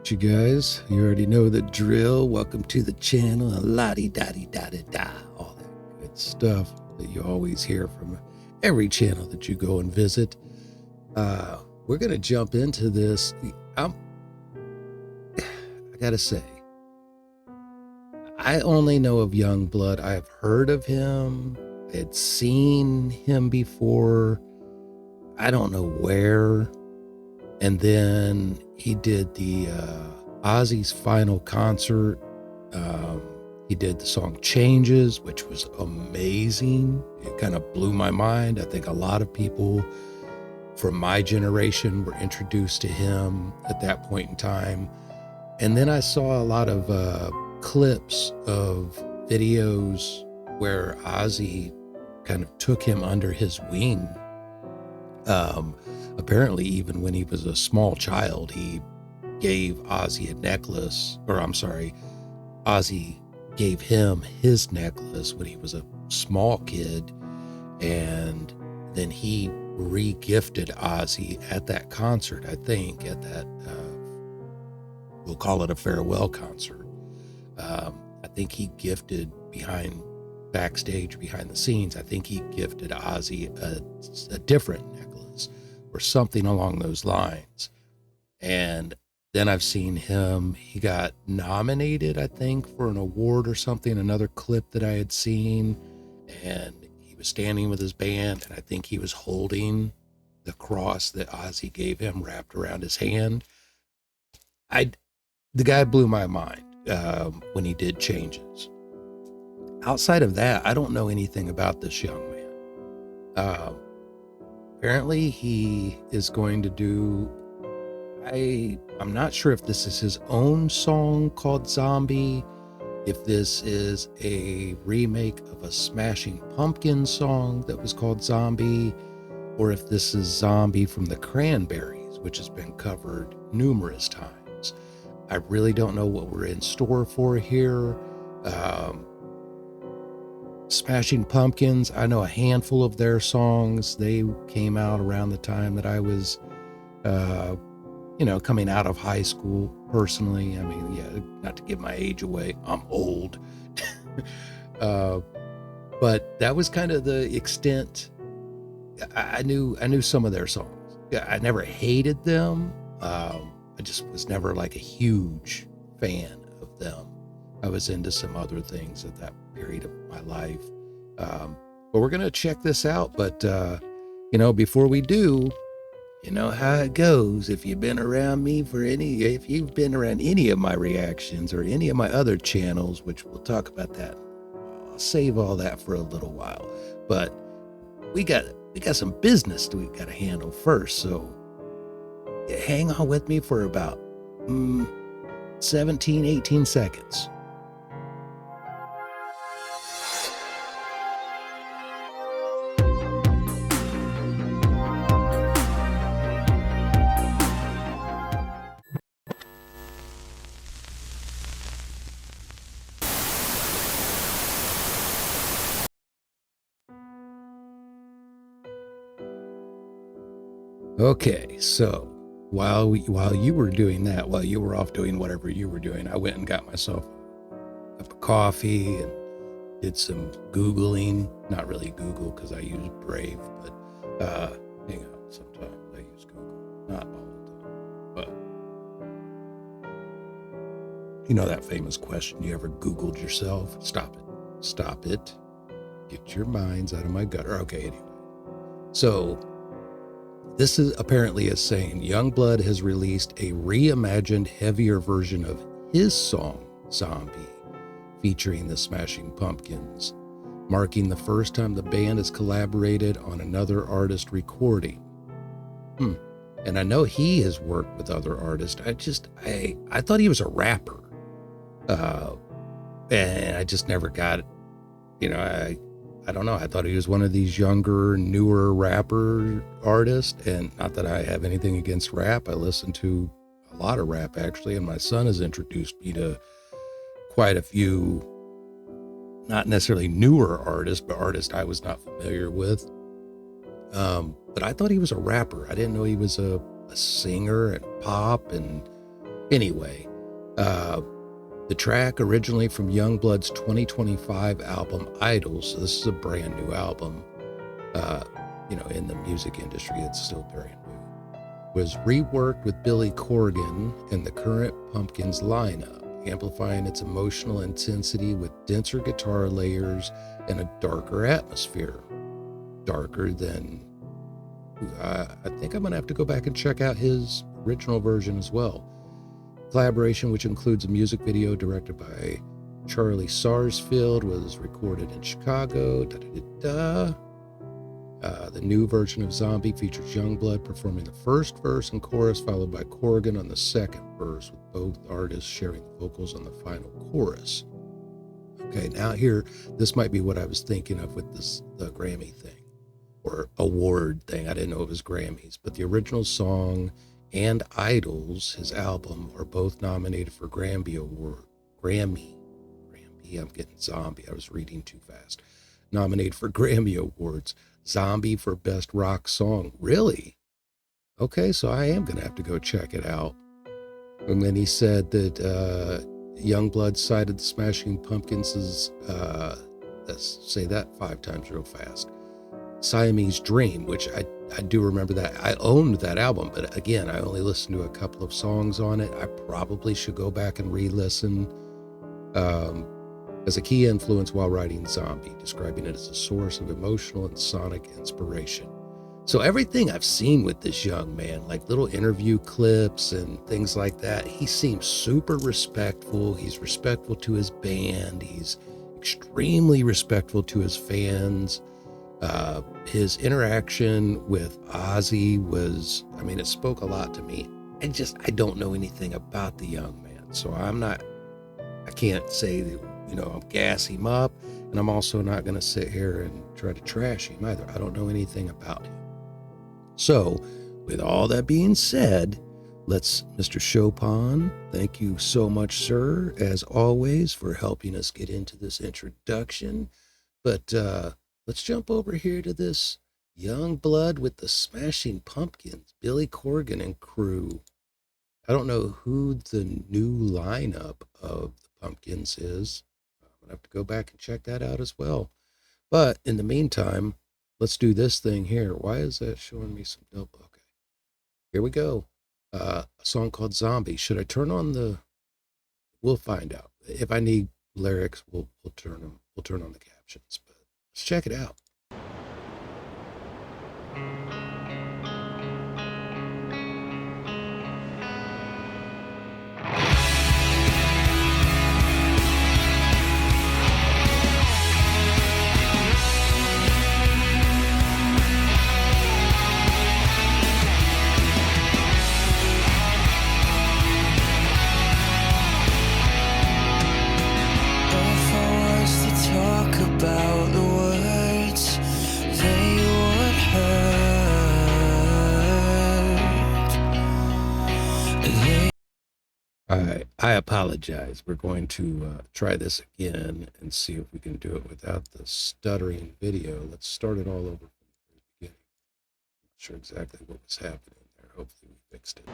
You guys, you already know the drill. Welcome to the channel, la-di-da-di-da-di-da, all that good stuff that you always hear from every channel that you go and visit. We're gonna jump into this. I gotta say, I only know of YUNGBLUD. I've heard of him. I had seen him before. I don't know where. And then he did the Ozzy's final concert. He did the song Changes, which was amazing. It kind of blew my mind. I think a lot of people from my generation were introduced to him at that point in time. And then I saw a lot of clips of videos where Ozzy kind of took him under his wing. Apparently, even when he was a small child, he gave Ozzy a necklace, or I'm sorry, Ozzy gave him his necklace when he was a small kid, and then he re-gifted Ozzy at that concert, I think, at that, we'll call it a farewell concert. I think he gifted backstage behind the scenes, I think he gifted Ozzy a different necklace or something along those lines. And then I've seen him, he got nominated, I think, for an award or something, another clip that I had seen, and he was standing with his band, and I think he was holding the cross that Ozzy gave him wrapped around his hand. The guy blew my mind when he did Changes. Outside of that, I don't know anything about this young man. Apparently he is going to do, I'm not sure if this is his own song called Zombie, if this is a remake of a Smashing Pumpkins song that was called Zombie, or if this is Zombie from the Cranberries, which has been covered numerous times. I really don't know what we're in store for here. Smashing Pumpkins, I know a handful of their songs. They came out around the time that I was, coming out of high school personally. I mean, yeah, not to give my age away, I'm old. But that was kind of the extent. I knew some of their songs. I never hated them. I just was never like a huge fan of them. I was into some other things at that period of my life. But we're going to check this out. But, before we do, you know how it goes. If you've been around me if you've been around any of my reactions or any of my other channels, which we'll talk about that, I'll save all that for a little while. But we got some business we got to handle first. So hang on with me for about 17, 18 seconds. Okay, so while you were doing that, while you were off doing whatever you were doing, I went and got myself a cup of coffee and did some Googling. Not really Google because I use Brave, but hang on, sometimes I use Google, not all the time. But you know that famous question, you ever Googled yourself? Stop it. Get your minds out of my gutter. Okay, anyway. So this is apparently a saying. YUNGBLUD has released a reimagined, heavier version of his song, Zombie, featuring the Smashing Pumpkins, marking the first time the band has collaborated on another artist recording. And I know he has worked with other artists. I thought he was a rapper. And I just never got it. I don't know. I thought he was one of these younger, newer rapper artists. And not that I have anything against rap. I listen to a lot of rap, actually. And my son has introduced me to quite a few, not necessarily newer artists, but artists I was not familiar with. But I thought he was a rapper. I didn't know he was a singer and pop. And, Anyway, the track originally from YUNGBLUD's 2025 album Idols, so this is a brand new album, in the music industry, it's still brand new, was reworked with Billy Corgan and the current Pumpkins lineup, amplifying its emotional intensity with denser guitar layers and a darker atmosphere. Darker than, I think I'm going to have to go back and check out his original version as well. Collaboration, which includes a music video directed by Charlie Sarsfield, was recorded in Chicago. The new version of Zombie features YUNGBLUD performing the first verse and chorus, followed by Corgan on the second verse, with both artists sharing the vocals on the final chorus. Okay, now here, this might be what I was thinking of with the Grammy thing, or award thing. I didn't know it was Grammys, but the original song and Idols, his album, are both nominated for Grammy Award. Grammy, I'm getting zombie. I was reading too fast. Nominated for Grammy Awards. Zombie for Best Rock Song. Really? Okay, so I am going to have to go check it out. And then he said that YUNGBLUD cited the Smashing Pumpkins' let's say that 5 times real fast, Siamese Dream, which I do remember that. I owned that album, but again, I only listened to a couple of songs on it. I probably should go back and re-listen. As a key influence while writing Zombie, describing it as a source of emotional and sonic inspiration. So everything I've seen with this young man, like little interview clips and things like that, he seems super respectful. He's respectful to his band. He's extremely respectful to his fans. His interaction with Ozzy was, it spoke a lot to me. I don't know anything about the young man. So I can't say that, I'm gas him up, and I'm also not going to sit here and try to trash him either. I don't know anything about him. So, with all that being said, Mr. Chopin, thank you so much, sir, as always, for helping us get into this introduction. But let's jump over here to this YUNGBLUD with the Smashing Pumpkins, Billy Corgan and crew. I don't know who the new lineup of the Pumpkins is. I'm going to have to go back and check that out as well. But in the meantime, let's do this thing here. Why is that showing me some double? Okay, here we go. A song called Zombie. Should I turn on we'll find out. If I need lyrics, we'll turn on the captions. But let's check it out. I apologize. We're going to try this again and see if we can do it without the stuttering video. Let's start it all over from the beginning. Not sure exactly what was happening there. Hopefully we fixed it.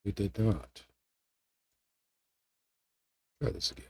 We did not. Try this again.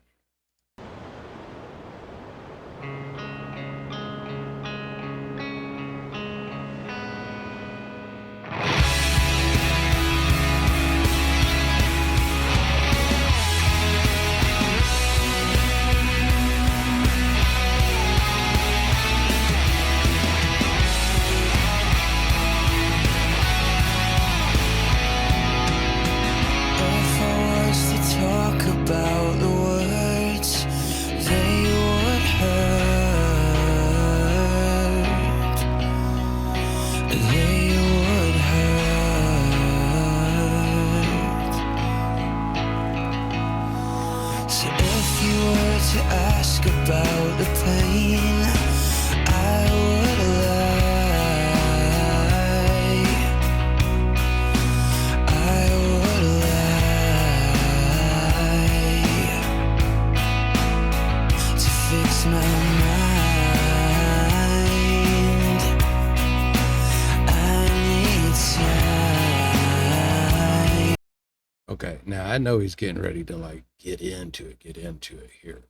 Okay, now I know he's getting ready to like get into it here.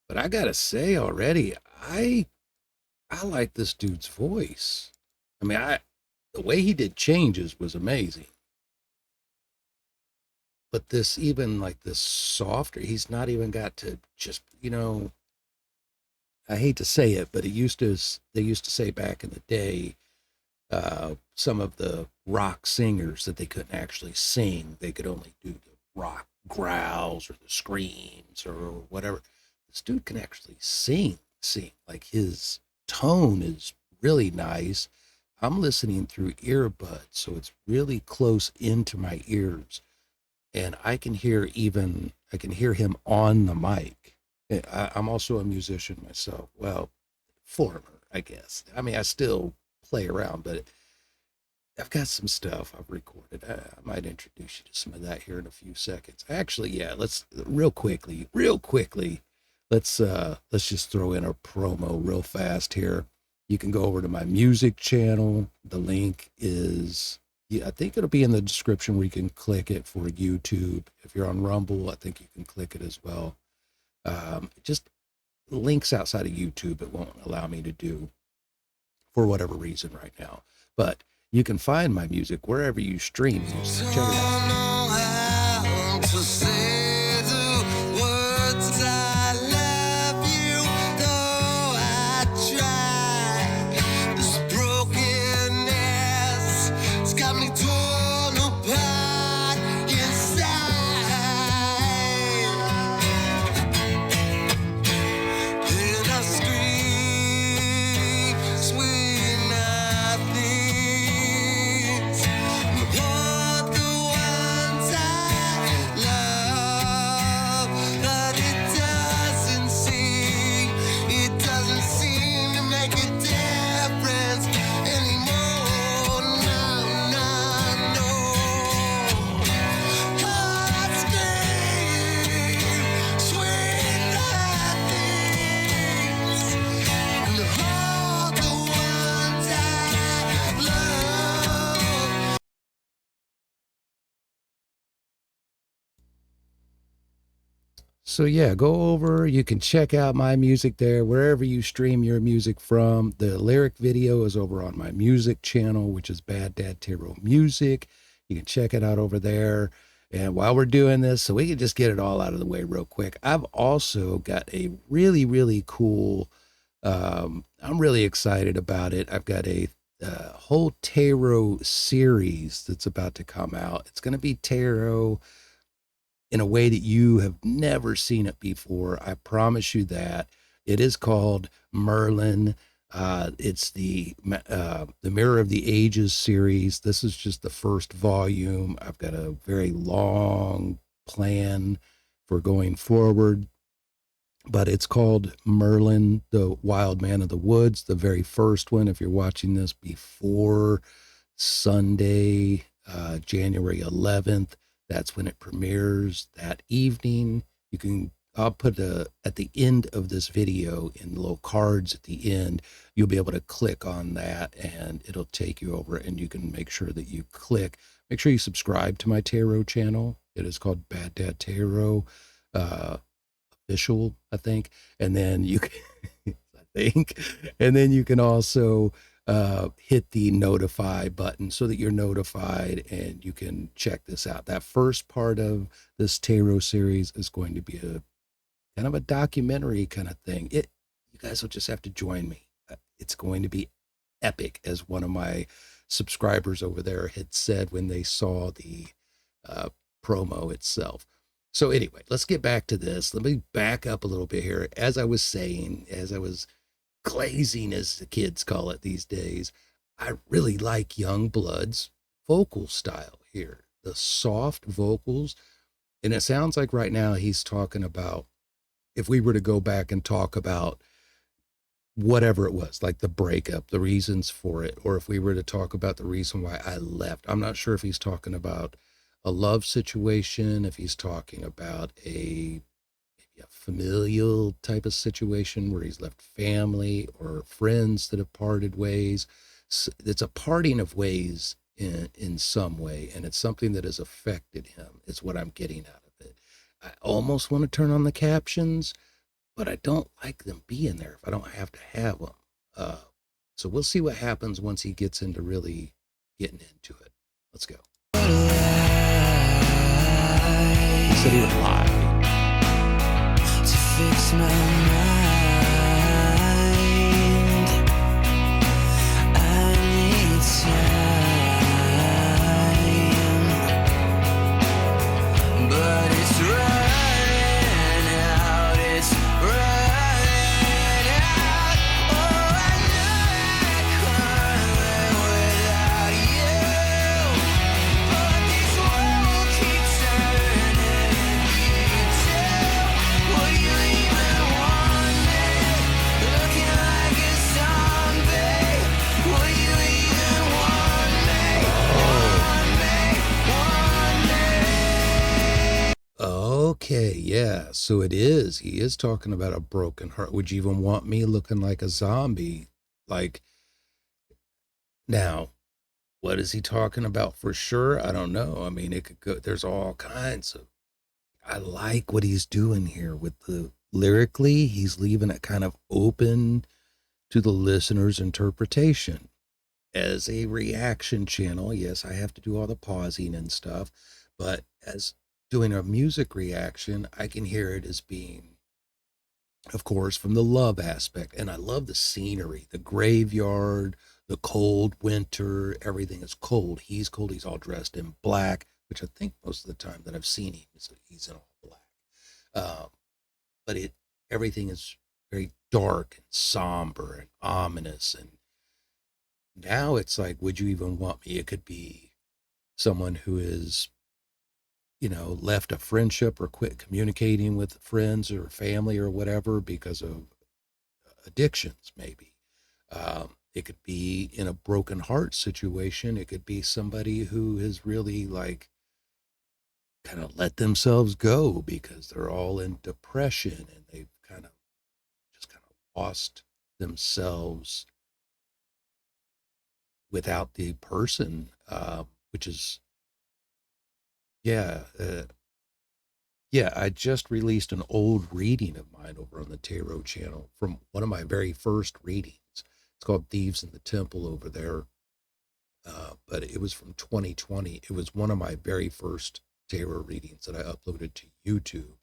But I gotta say already, I like this dude's voice. I mean, I the way he did changes was amazing. But this even like this softer, he's not even got to just, I hate to say it, but they used to say back in the day, some of the rock singers that they couldn't actually sing. They could only do the rock growls or the screams or whatever. This dude can actually sing. Like his tone is really nice. I'm listening through earbuds, so it's really close into my ears. And I can hear him on the mic. I'm also a musician myself. Well, former, I guess. I mean, I still play around, but I've got some stuff I've recorded. I might introduce you to some of that here in a few seconds. Actually, yeah, let's real quickly, let's just throw in a promo real fast here. You can go over to my music channel. The link is, yeah, I think it'll be in the description where you can click it for YouTube. If you're on Rumble, I think you can click it as well. Just links outside of YouTube, it won't allow me to do for whatever reason right now. But you can find my music wherever you stream music. Check it So yeah, go over. You can check out my music there wherever you stream your music from. The lyric video is over on my music channel, which is Bad Dad Tarot Music. You can check it out over there. And while we're doing this, so we can just get it all out of the way real quick, I've also got a really, really cool, I'm really excited about it. I've got a whole tarot series that's about to come out. It's going to be tarot in a way that you have never seen it before. I promise you that. It is called Merlin. It's the Mirror of the Ages series. This is just the first volume. I've got a very long plan for going forward, but it's called Merlin, the Wild Man of the Woods, the very first one. If you're watching this before Sunday, January 11th, that's when it premieres that evening. I'll put at the end of this video in the little cards at the end, you'll be able to click on that and it'll take you over, and you can make sure that you make sure you subscribe to my tarot channel. It is called Bad Dad Tarot, official, I think. And then you can, and then you can also hit the notify button so that you're notified and you can check this out. That first part of this tarot series is going to be a kind of a documentary kind of thing. You guys will just have to join me. It's going to be epic, as one of my subscribers over there had said when they saw the promo itself. So anyway, let's get back to this. Let me back up a little bit here. As I was saying, as I was glazing, as the kids call it these days, I really like YUNGBLUD's vocal style here, the soft vocals. And it sounds like right now he's talking about, if we were to go back and talk about whatever it was, like the breakup, the reasons for it, or if we were to talk about the reason why I left. I'm not sure if he's talking about a love situation, if he's talking about maybe a familial type of situation where he's left family or friends that have parted ways. So it's a parting of ways in some way, and it's something that has affected him, is what I'm getting out of it. I almost want to turn on the captions, but I don't like them being there if I don't have to have them. So we'll see what happens once he gets into really getting into it. Let's go. He said he would lie. To fix my mind, I need time, but it's running out, it's running out. Oh, I know I can't live without you, but this world keeps turning. You too, would you even want me? Looking like a zombie. Would you even want me? Okay, yeah, so it is. He is talking about a broken heart. Would you even want me looking like a zombie? Like, now, what is he talking about for sure? I don't know. I mean, it could go, there's all kinds of, I like what he's doing here with the lyrically, he's leaving it kind of open to the listener's interpretation. As a reaction channel, yes, I have to do all the pausing and stuff, but as doing a music reaction, I can hear it as being, of course, from the love aspect. And I love the scenery, the graveyard, the cold winter, everything is cold. He's cold. He's all dressed in black, which I think most of the time that I've seen him, he's in all black. But everything is very dark and somber and ominous. And now it's like, would you even want me? It could be someone who is, left a friendship or quit communicating with friends or family or whatever because of addictions, maybe. It could be in a broken heart situation. It could be somebody who has really kind of let themselves go because they're all in depression and they've kind of lost themselves without the person, which is, I just released an old reading of mine over on the Tarot channel from one of my very first readings. It's called Thieves in the Temple over there. But it was from 2020. It was one of my very first tarot readings that I uploaded to YouTube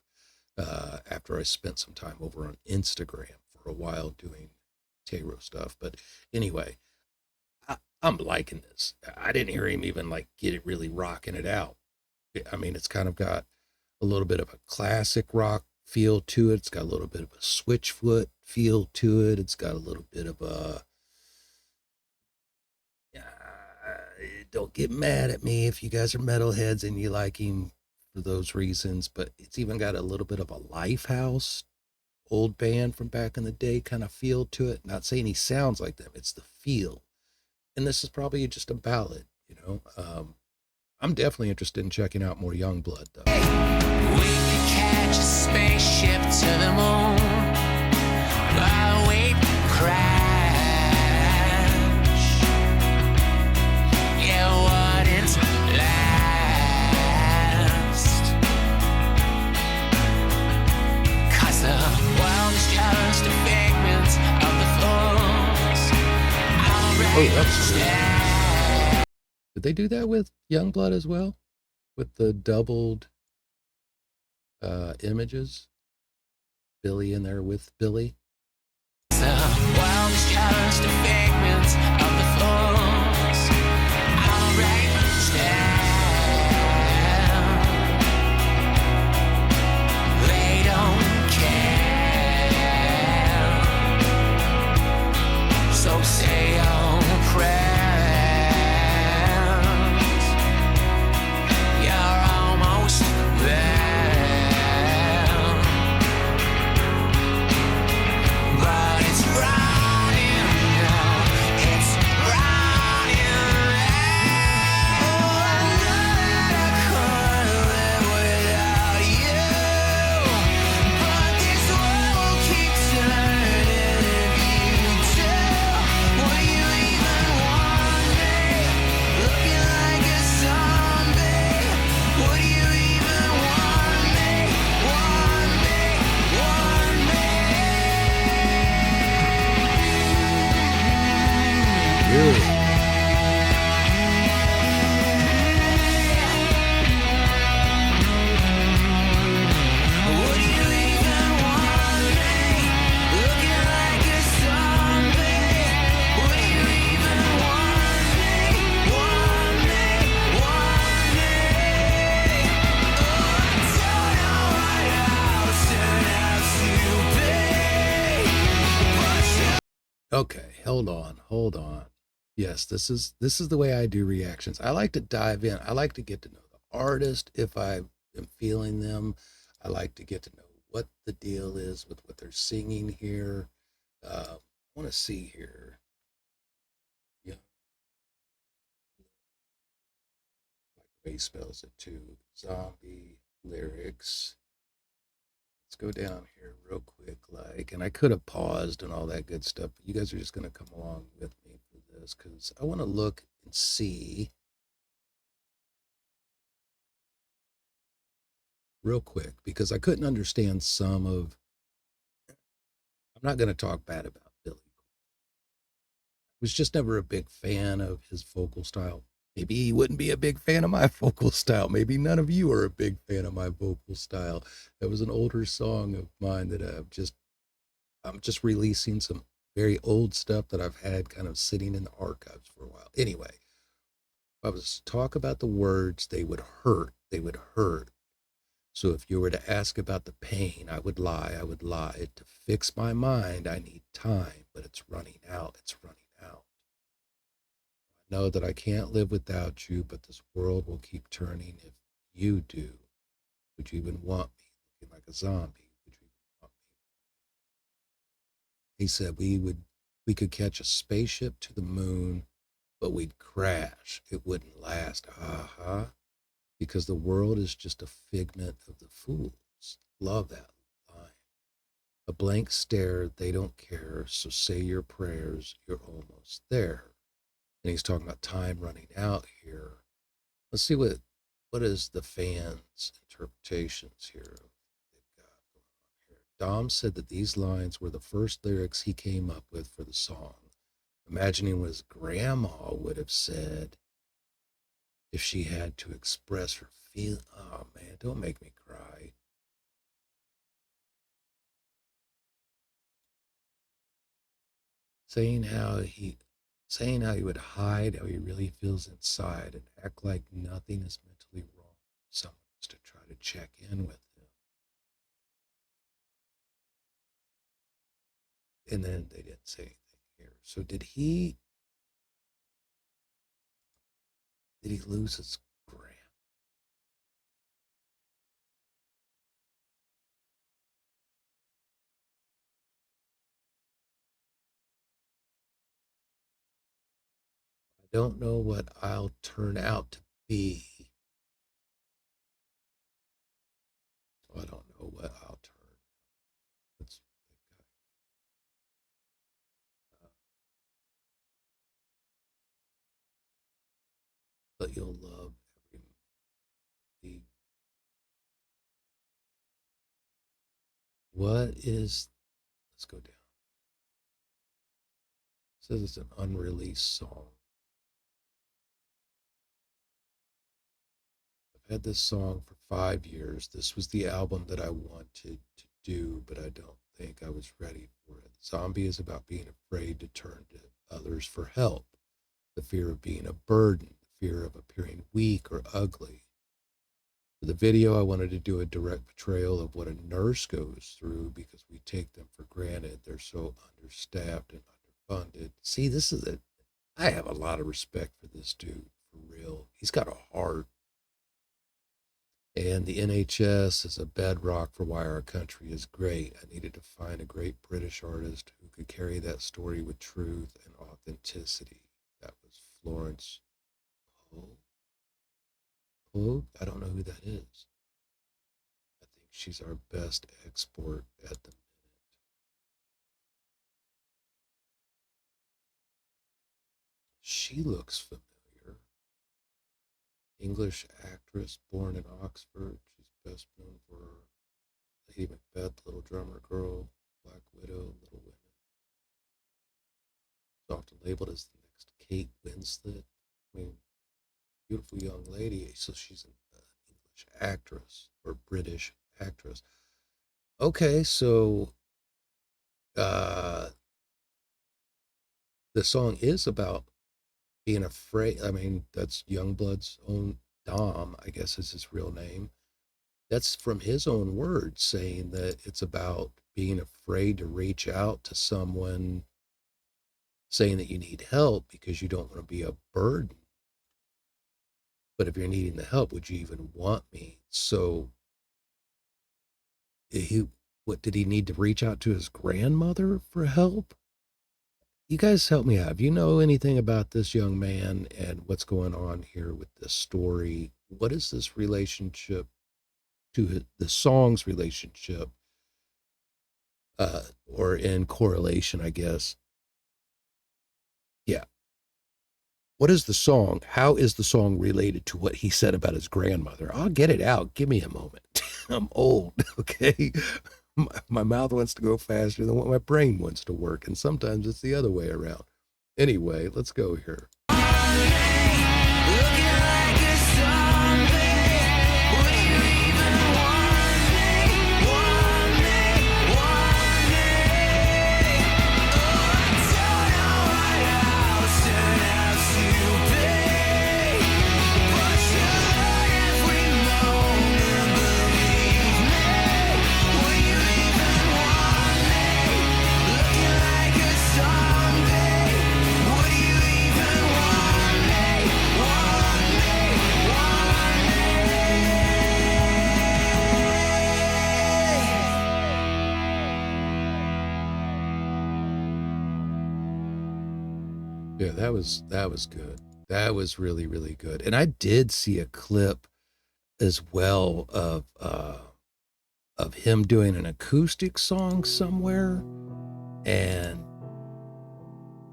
after I spent some time over on Instagram for a while doing tarot stuff. But anyway, I'm liking this. I didn't hear him even get it really rocking it out. I mean, it's kind of got a little bit of a classic rock feel to it. It's got a little bit of a Switchfoot feel to it. It's got a little bit of a, don't get mad at me if you guys are metalheads and you like him for those reasons, but it's even got a little bit of a Lifehouse, old band from back in the day kind of feel to it. Not saying he sounds like them, it's the feel. And this is probably just a ballad, I'm definitely interested in checking out more YUNGBLUD though. We could catch a spaceship to the moon, but we'd crash. Yeah, wouldn't last, 'cause the world is just a figment of the fools. Oh, that's cool. Did they do that with YUNGBLUD as well? With the doubled images? Billy in there with Billy? The world is just a figment of the fools. Alright, stand. They don't care. So say your prayer. Okay, hold on. Yes, this is the way I do reactions. I like to dive in. I like to get to know the artist if I am feeling them. I like to get to know what the deal is with what they're singing here. I want to see here. Yeah, like the way he spells it too. Zombie lyrics. Let's go down here real quick, like, and I could have paused and all that good stuff, but you guys are just gonna come along with me for this because I want to look and see real quick because I couldn't understand some of. I'm not going to talk bad about Billy. Was just never a big fan of his vocal style. Maybe he wouldn't be a big fan of my vocal style. Maybe none of you are a big fan of my vocal style. That was an older song of mine that I'm just releasing some very old stuff that I've had kind of sitting in the archives for a while. Anyway, if I was to talk about the words, they would hurt. They would hurt. So if you were to ask about the pain, I would lie. I would lie. To fix my mind, I need time, but it's running out. It's running out. I know that I can't live without you, but this world will keep turning if you do. Would you even want me looking like a zombie? Would you even want me? He said we could catch a spaceship to the moon, but we'd crash. It wouldn't last. Uh-huh. Because the world is just a figment of the fools. Love that line. A blank stare, they don't care, so say your prayers, you're almost there. And he's talking about time running out here. Let's see what is the fans' interpretations here they've got going on here. Dom said that these lines were the first lyrics he came up with for the song, imagining what his grandma would have said if she had to express her feel. Oh man, don't make me cry. Saying how he saying how he would hide how he really feels inside and act like nothing is mentally wrong. Someone was to try to check in with him. And then they didn't say anything here. So did he lose his gram? I don't know what I'll turn out to be. I don't know what I'll turn. Let's but you'll love every the what is let's go down. It says it's an unreleased song. I've had this song for 5 years. This was the album that I wanted to do, but I don't think I was ready for it. Zombie is about being afraid to turn to others for help, the fear of being a burden, the fear of appearing weak or ugly. For the video, I wanted to do a direct portrayal of what a nurse goes through because we take them for granted. They're so understaffed and underfunded. See, this is it. I have a lot of respect for this dude, for real. He's got a heart. And the NHS is a bedrock for why our country is great. I needed to find a great British artist who could carry that story with truth and authenticity. That was Florence Poe. Poe? I don't know who that is. I think she's our best export at the minute. She looks familiar. English actress born in Oxford. She's best known for Lady Macbeth, Little Drummer Girl, Black Widow, Little Women. She's often labeled as the next Kate Winslet. I mean, beautiful young lady. So she's an English actress or British actress. Okay, so uh, the song is about being afraid. I mean, that's Youngblood's own Dom, I guess is his real name. That's from his own words saying that it's about being afraid to reach out to someone saying that you need help because you don't want to be a burden. But if you're needing the help, would you even want me? So what did he need to reach out to his grandmother for help? You guys help me out. If you know anything about this young man and what's going on here with this story, what is this relationship to the song's relationship, or in correlation, I guess. Yeah. What is the song? How is the song related to what he said about his grandmother? I'll get it out. Give me a moment. I'm old, okay? My mouth wants to go faster than what my brain wants to work, and sometimes it's the other way around. Anyway, let's go here. Yeah, that was good. That was really, really good. And I did see a clip as well of him doing an acoustic song somewhere. And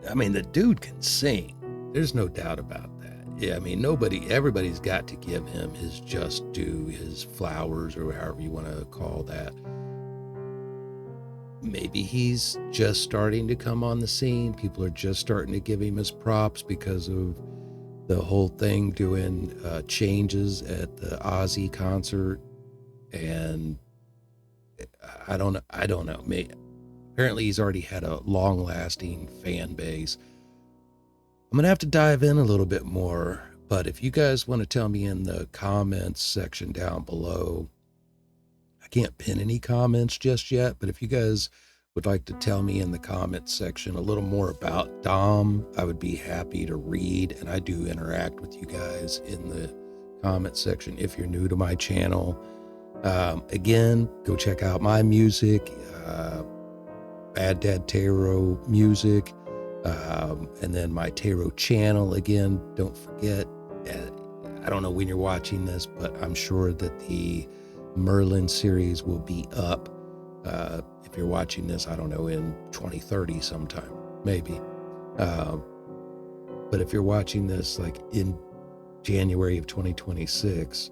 I mean, the dude can sing. There's no doubt about that. Yeah, I mean, everybody's got to give him his just due, his flowers, or however you want to call that. Maybe he's just starting to come on the scene. People are just starting to give him his props because of the whole thing doing changes at the Ozzy concert. And I don't know. Apparently he's already had a long-lasting fan base. I'm going to have to dive in a little bit more, but if you guys want to tell me in the comments section down below, I can't pin any comments just yet, but if you guys would like to tell me in the comments section a little more about Dom, I would be happy to read, and I do interact with you guys in the comment section if you're new to my channel. Again, go check out my music, Bad Dad Tarot music, and then my tarot channel. Again, don't forget, I don't know when you're watching this, but I'm sure that the Merlin series will be up. If you're watching this, I don't know, in 2030 sometime, maybe. But if you're watching this like in January of 2026,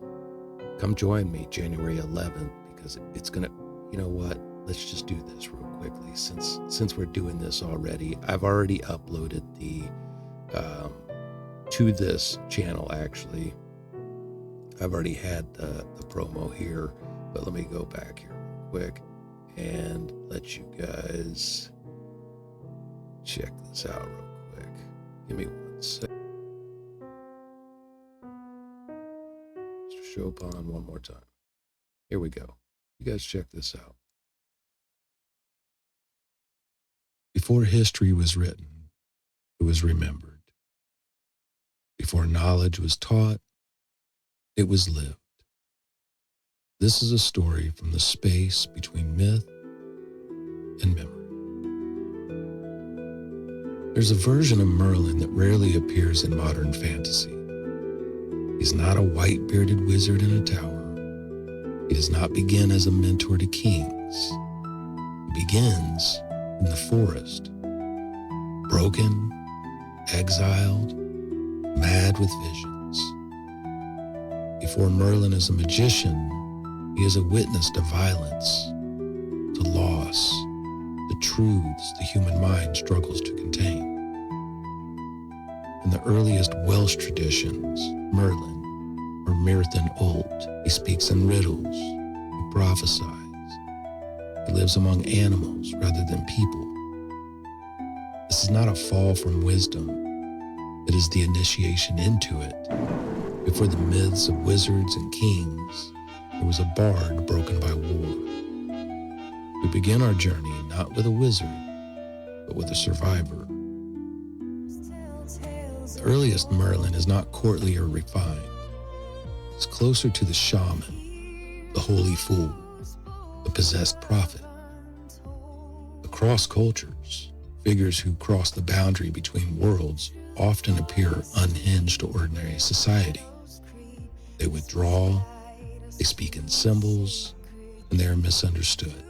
come join me January 11th, because it's gonna, you know what, let's just do this real quickly since we're doing this already. I've already uploaded the to this channel. Actually, I've already had the promo here, but let me go back here real quick and let you guys check this out real quick. Give me 1 second. Mr. Chopin one more time. Here we go. You guys check this out. Before history was written, it was remembered. Before knowledge was taught, it was lived. This is a story from the space between myth and memory. There's a version of Merlin that rarely appears in modern fantasy. He's not a white-bearded wizard in a tower. He does not begin as a mentor to kings. He begins in the forest, broken, exiled, mad with visions. Before Merlin is a magician, he is a witness to violence, to loss, the truths the human mind struggles to contain. In the earliest Welsh traditions, Merlin, or Myrddin Old, he speaks in riddles, he prophesies. He lives among animals rather than people. This is not a fall from wisdom. It is the initiation into it. Before the myths of wizards and kings, there was a bard broken by war. We begin our journey not with a wizard, but with a survivor, earliest Merlin is not courtly or refined. It's closer to the shaman, the holy fool, the possessed prophet. Across cultures, figures who cross the boundary between worlds often appear unhinged to ordinary society. They withdraw, they speak in symbols, and they are misunderstood.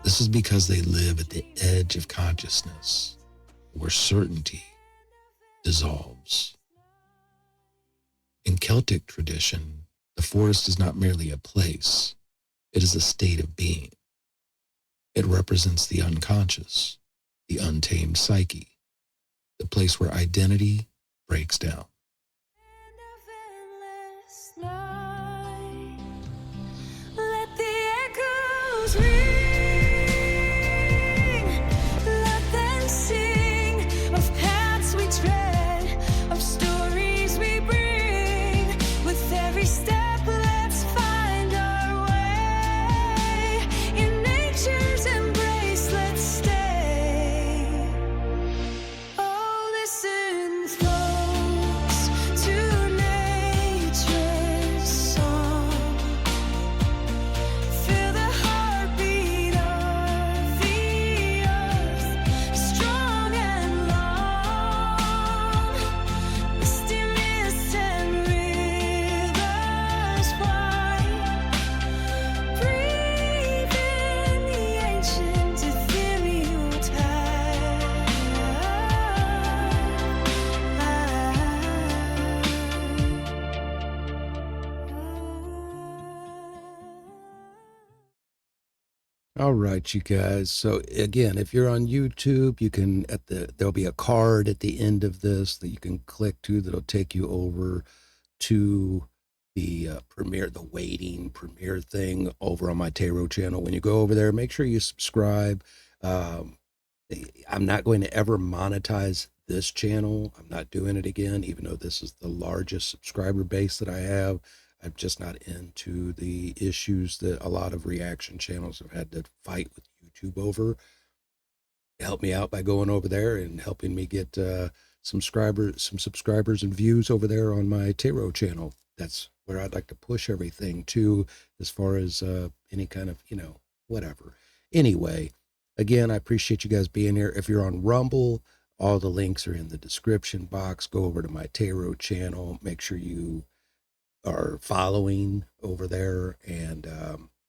This is because they live at the edge of consciousness, where certainty dissolves. In Celtic tradition, the forest is not merely a place, it is a state of being. It represents the unconscious, the untamed psyche, the place where identity breaks down. Let the echoes ring. Let them sing of paths we tread, of stories we bring. With every step, let's find our way. In nature's embrace, let's stay. Oh, listen, folks, to nature's song. Feel the heartbeat of the earth, strong and long. Misty mist and rivers wide. Breathe in the ancient ethereal All right, you guys. So again, if you're on YouTube, you can there'll be a card at the end of this that you can click to that'll take you over to the waiting premiere thing over on my tarot channel. When you go over there, make sure you subscribe. I'm not going to ever monetize this channel. I'm not doing it again, even though this is the largest subscriber base that I have. I'm just not into the issues that a lot of reaction channels have had to fight with YouTube over. Help me out by going over there and helping me get some subscribers and views over there on my tarot channel. That's where I'd like to push everything to, as far as any kind of, whatever. Anyway, again, I appreciate you guys being here. If you're on Rumble, all the links are in the description box. Go over to my tarot channel. Make sure you are following over there, and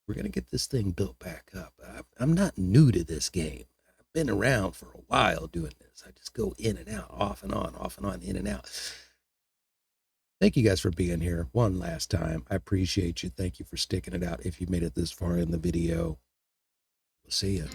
we're going to get this thing built back up. I'm not new to this game. I've been around for a while doing this. I just go in and out, off and on, in and out. Thank you guys for being here one last time. I appreciate you. Thank you for sticking it out. If you made it this far in the video, we'll see you.